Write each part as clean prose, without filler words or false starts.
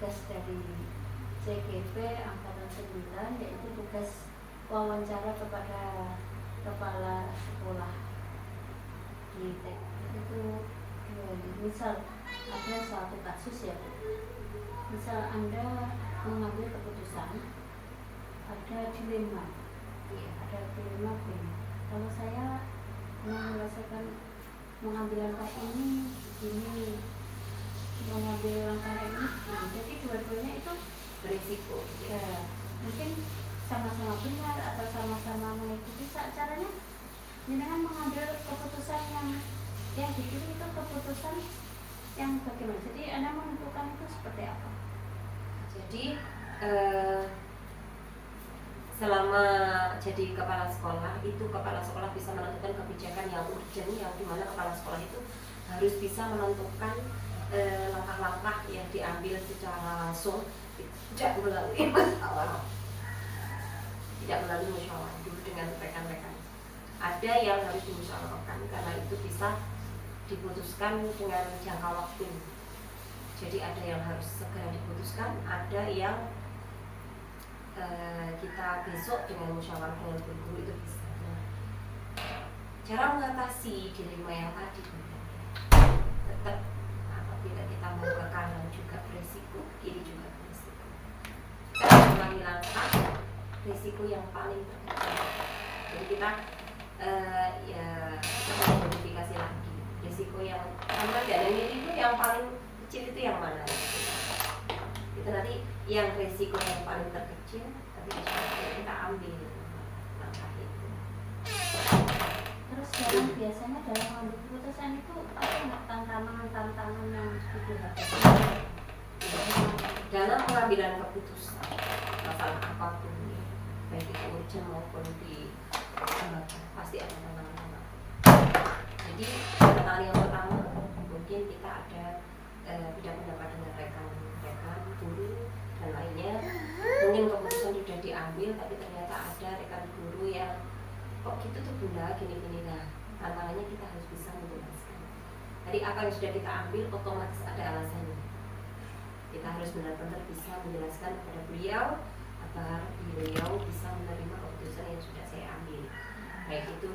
tugas dari CGP Angkatan 9, yaitu tugas wawancara kepada kepala sekolah di TK. Itu misal ada suatu kasus ya, misal Anda mengambil keputusan, ada dilema, kalau saya merasakan mengambil langkah ini, mengambil langkah ini, jadi dua-duanya itu berisiko ya, mungkin sama-sama benar atau sama-sama mengikuti. Caranya dengan mengambil keputusan yang dipilih itu keputusan yang bagaimana, jadi Anda menentukan itu seperti apa? Jadi selama jadi kepala sekolah itu, kepala sekolah bisa menentukan kebijakan yang urgent, yang dimana kepala sekolah itu harus bisa menentukan langkah-langkah yang diambil secara langsung, tidak melalui musyawarah, dulu dengan rekan-rekan. Ada yang harus dimusyawarahkan karena itu bisa diputuskan dengan jangka waktu. Jadi ada yang harus segera diputuskan, ada yang kita besok dengan musyawarah dengan guru itu bisa. Cara mengatasi dilema yang tadi tetap apabila kita mau ke kanan juga beresiko, kiri juga beresiko. Kita mengurangi langkah risiko yang paling terkecil. Jadi kita modifikasi lagi risiko yang sama dan itu yang paling kecil itu yang mana? Itu nanti yang risiko yang paling terkecil, tapi kita ambil langkah itu. Terus dalam biasanya dalam mengambil keputusan itu apa nggak tantangan yang dihadapi? Dalam pengambilan keputusan masalah apapun, baik itu urgent maupun di pasti ada tantangan. Jadi tantangan yang pertama mungkin kita ada tidak mendapat dengan rekan-rekan guru dan lainnya. Mungkin keputusan sudah diambil tapi ternyata ada rekan guru yang kok gitu tuh bunda gini-gini. Nah, tantangannya kita harus bisa menjelaskan. Jadi apa yang sudah kita ambil otomatis ada alasannya. Kita harus benar-benar bisa menjelaskan kepada beliau agar beliau bisa menerima keputusan yang sudah saya ambil, baik itu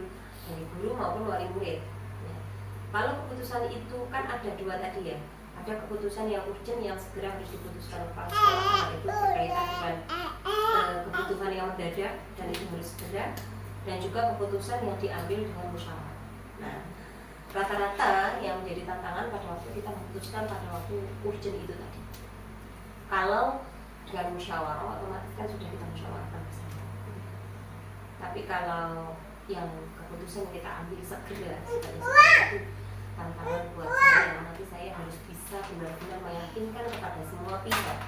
dari guru maupun wali murid. Ya. Kalau keputusan itu kan ada dua tadi ya, ada keputusan yang urgent yang segera harus diputuskan kepala sekolah, itu berkaitan dengan kebutuhan yang mendadak dan itu harus segera, dan juga keputusan yang diambil dengan musyawarah. Nah, rata-rata yang menjadi tantangan pada waktu kita memutuskan pada waktu urgent itu tadi. Kalau dengan musyawarah otomatis kan sudah kita musyawarahkan bersama. Tapi kalau yang keputusan yang kita ambil segera itu tantangan buat saya. Nanti saya harus bisa benar-benar meyakinkan kepada semua pihak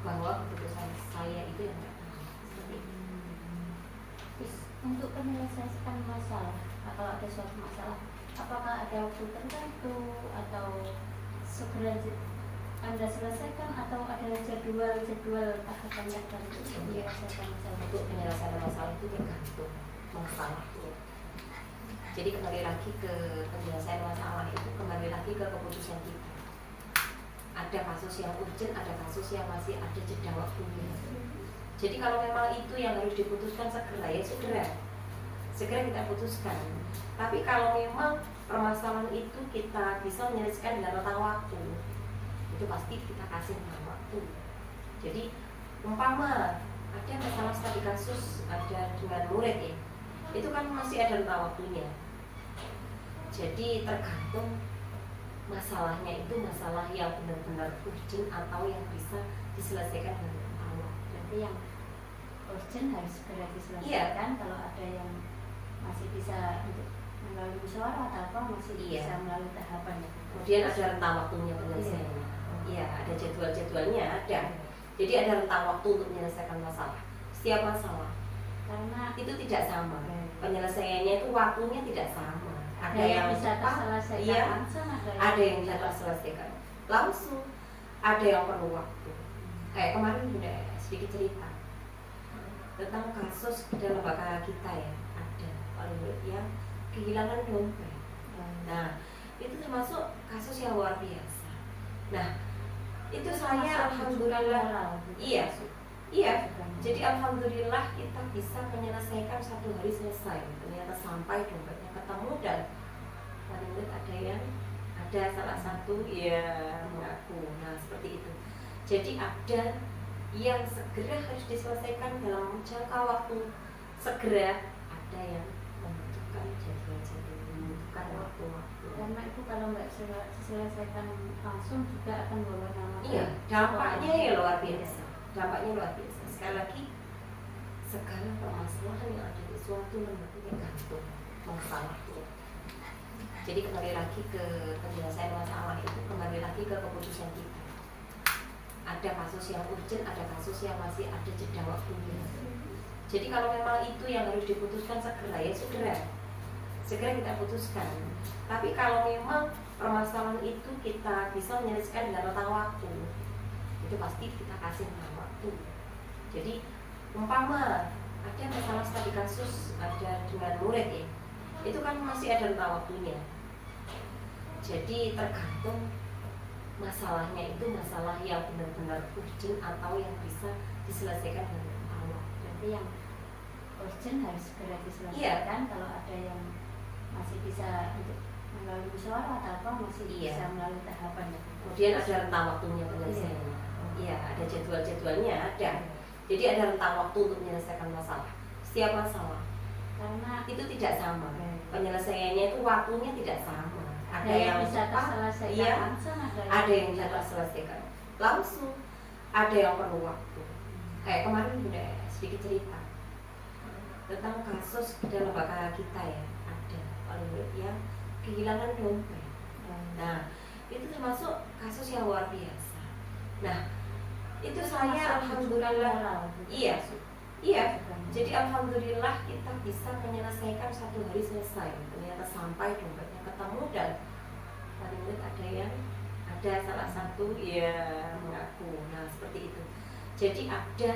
bahwa keputusan saya itu yang tepat. Seperti itu. Untuk penyelesaian masalah, kalau ada suatu masalah, apakah ada waktu tertentu atau segera Anda selesaikan atau ada jadwal tahapan tertentu untuk menyelesaikan masalah? Untuk penyelesaian masalah itu tergantung masalah itu. Jadi kembali lagi ke penyelesaian masalah itu, kembali lagi ke keputusan kita. Ada kasus yang urgent, ada kasus yang masih ada jeda waktunya. Jadi kalau memang itu yang harus diputuskan segera, ya segera kita putuskan. Tapi kalau memang permasalahan itu kita bisa menyelesaikan dengan rentang waktu, itu pasti kita kasih rentang waktu. Jadi umpama ada masalah studi kasus ada dengan murid ya, itu kan masih ada rentang waktunya. Jadi tergantung masalahnya itu masalah yang benar-benar urgent atau yang bisa diselesaikan dengan rentang waktu. Berarti yang urgent harus segera diselesaikan. Iya. Kalau ada yang masih bisa untuk melalui musyawarah atau apa masih bisa melalui tahapan ya. Kemudian ada rentang waktunya penyelesaiannya. Iya, ada jadwalnya ada. Jadi ada rentang waktu untuk menyelesaikan masalah. Setiap masalah. Karena itu tidak sama. Penyelesaiannya itu waktunya tidak sama. Ada yang bisa terselesaikan langsung, ada yang bisa terselesaikan langsung, ada yang perlu waktu. Kayak kemarin sudah sedikit cerita tentang kasus di lembaga kita ya, ada orang yang kehilangan dompet. Nah, itu termasuk kasus yang luar biasa. Nah, Itu saya alhamdulillah, iya, jadi alhamdulillah kita bisa menyelesaikan satu hari selesai. Ternyata sampai dompetnya ketemu dan paling ada salah satu ya mengaku. Nah seperti itu. Jadi ada yang segera harus diselesaikan dalam jangka waktu segera, ada yang membutuhkan jadwal-jadwal, membutuhkan waktu-waktu. Karena itu kalau nggak diselesaikan langsung juga akan bawa nama. Iya, dampaknya ya luar biasa. Dampaknya luar biasa. Sekali lagi, segala permasalahan yang ada di suatu lembaga tergantung masalahnya. Jadi kembali lagi ke penyelesaian masalah itu, kembali lagi ke keputusan kita. Ada kasus yang urgent, ada kasus yang masih ada jeda waktunya. Jadi kalau memang itu yang harus diputuskan segera, ya segera kita putuskan. Tapi kalau memang permasalahan itu kita bisa menyelesaikan dalam rentang waktu, itu pasti kita kasih rentang waktu. Jadi umpama ada masalah studi kasus ada dengan murid ya, itu kan masih ada rentang waktunya. Jadi tergantung masalahnya itu masalah yang benar-benar urgent atau yang bisa diselesaikan dengan rentang waktu. Berarti yang urgent harus segera diselesaikan. Kalau ada yang masih bisa untuk melalui musyawarah atau apa masih bisa melalui tahapan. Kemudian ada rentang waktunya penyelesaiannya. Iya, ada jadwal-jadwalnya ada. Jadi ada rentang waktu untuk menyelesaikan masalah. Setiap masalah. Karena itu tidak sama. Penyelesaiannya itu waktunya tidak sama. Ada yang bisa terselesaikan langsung, ada yang bisa terselesaikan langsung, ada yang perlu waktu. Kayak kemarin udah sedikit cerita tentang kasus di lembaga kita ya, ada orang yang kehilangan dompet. Nah, itu termasuk kasus yang luar biasa. Nah, itu saya alhamdulillah, jadi alhamdulillah kita bisa menyelesaikan satu hari selesai. Ternyata sampai dompetnya ketemu dan paling ada salah satu ya mengaku. Nah seperti itu. Jadi ada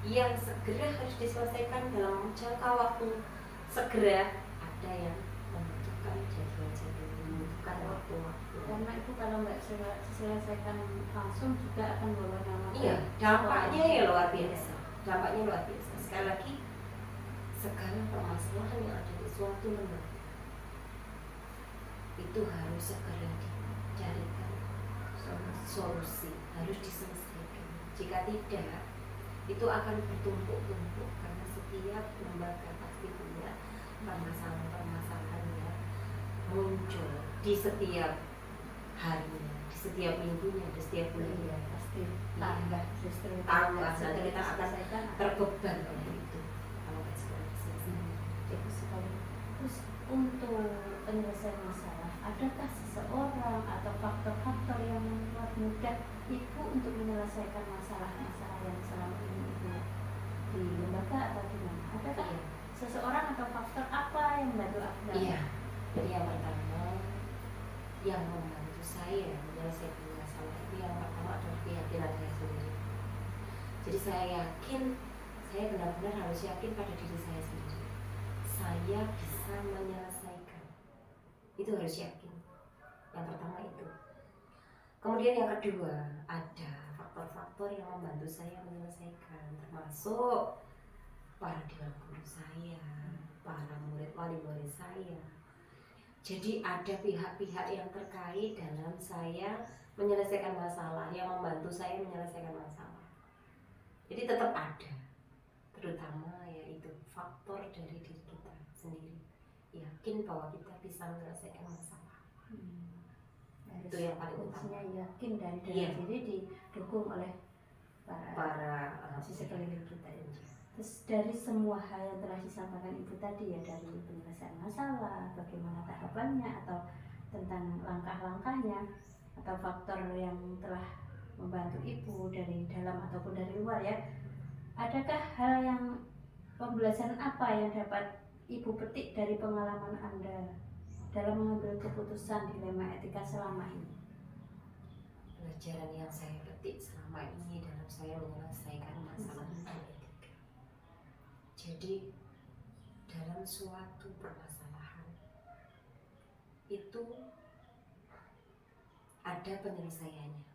yang segera harus diselesaikan dalam jangka waktu segera, ada yang membutuhkan jadwal-jadwal, membutuhkan waktu-waktu. Karena itu kalau nggak diselesaikan langsung juga akan bawa nama. Iya, dampaknya ya luar biasa. Dampaknya luar biasa. Sekali lagi, segala permasalahan yang ada di suatu lembaga itu harus segera dicarikan solusi, harus diselesaikan. Jika tidak, itu akan bertumpuk-tumpuk karena setiap lembaga pasti punya permasalahan-permasalahan yang muncul di setiap harinya, di setiap minggunya, di setiap bulannya. Pasti tambah, justru tambah, nanti kita akan terbeban oleh itu kalau nggak selesai. Itu sekali. Terus untuk penyelesaian masalah, adakah seseorang atau faktor-faktor yang membuat mudah ibu untuk menyelesaikan masalah-masalah yang selama ini ibu di lembaga atau di mana? Adakah seseorang atau faktor apa yang membantu aku? Iya. Jadi yang pertama yang membantu saya menyelesaikan masalah itu yang pertama adalah keyakinan saya sendiri. Jadi saya yakin, saya benar-benar harus yakin pada diri saya sendiri. Saya bisa menyelesaikan. Itu harus yakin. Yang pertama itu. Kemudian yang kedua, ada faktor-faktor yang membantu saya menyelesaikan, termasuk para dewan guru saya, para wali murid saya. Jadi ada pihak-pihak yang terkait dalam saya menyelesaikan masalah, yang membantu saya menyelesaikan masalah. Jadi tetap ada, terutama yaitu faktor dari diri kita sendiri, yakin bahwa kita bisa menyelesaikan masalah. Itu yang paling utama. Yakin dan diri didukung oleh para di sekeliling kita. Terus dari semua hal yang telah disampaikan ibu tadi ya, dari penyelesaian masalah, bagaimana tahapannya atau tentang langkah-langkahnya atau faktor yang telah membantu ibu dari dalam ataupun dari luar ya, adakah hal yang pembelajaran apa yang dapat ibu petik dari pengalaman Anda dalam mengambil keputusan dilema etika selama ini? Pelajaran yang saya petik selama ini dalam saya menyelesaikan masalah etika. Jadi dalam suatu permasalahan itu ada penyelesaiannya.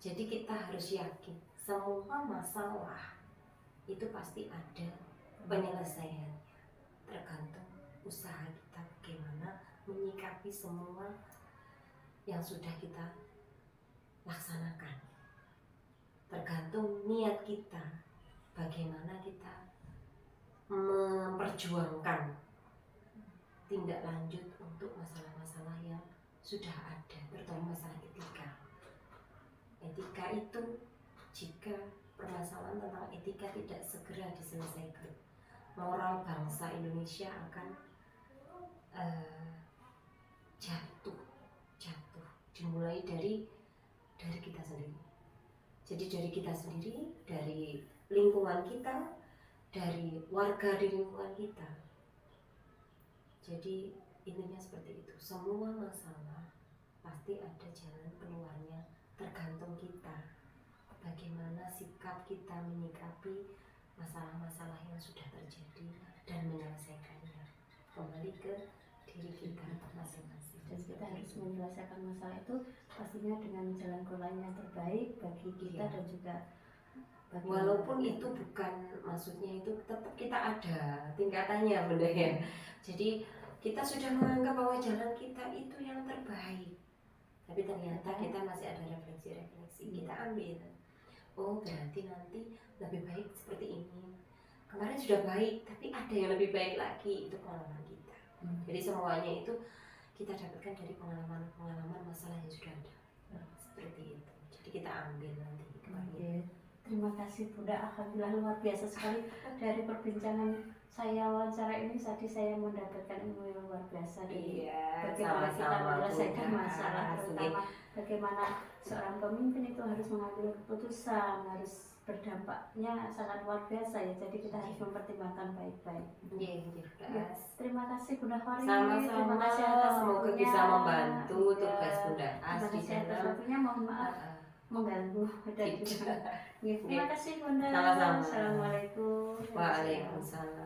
Jadi kita harus yakin semua masalah itu pasti ada penyelesaiannya, tergantung usaha kita bagaimana menyikapi semua yang sudah kita laksanakan, tergantung niat kita bagaimana kita memperjuangkan tindak lanjut untuk masalah-masalah yang sudah ada, terutama masalah etika. Etika itu, jika permasalahan tentang etika tidak segera diselesaikan, moral bangsa Indonesia akan jatuh. Dimulai dari kita sendiri. Jadi dari kita sendiri, dari lingkungan kita, dari warga di lingkungan kita. Jadi intinya seperti itu. Semua masalah pasti ada jalan keluarnya, tergantung kita bagaimana sikap kita menyikapi masalah-masalah yang sudah terjadi dan menyelesaikannya. Kembali ke diri kita masing-masing. Dan kita harus menyelesaikan masalah itu pastinya dengan jalan keluar yang terbaik bagi kita dan juga bagi walaupun itu bukan, maksudnya itu tetap kita ada tingkatannya Bunda ya. Jadi kita sudah menganggap bahwa jalan kita itu yang terbaik, tapi ternyata kita masih ada refleksi-refleksi. Kita ambil, oh berarti nanti lebih baik seperti ini. Kemarin sudah baik, tapi ada yang lebih baik lagi. Itu pengalaman kita. Jadi semuanya itu kita dapatkan dari pengalaman masalah yang sudah ada. Seperti itu. Jadi kita ambil nanti kemarin. Terima kasih Bunda, alhamdulillah luar biasa sekali dari perbincangan saya wawancara ini. Tadi saya mendapatkan ilmu yang luar biasa dari bagaimana kita menyelesaikan masalah, terutama bagaimana seorang pemimpin itu harus mengambil keputusan, harus berdampaknya sangat luar biasa ya. Jadi kita harus mempertimbangkan baik-baik. Ya, terima kasih Bunda Khori. Sama-sama. Terima kasih atas semoga waktunya. bisa membantu tugas Bunda As Terima di kasih atas dalam waktunya. Mohon maaf mengganggu dan juga. Ya, terima kasih Bunda. Sama-sama. Assalamualaikum. Waalaikumsalam.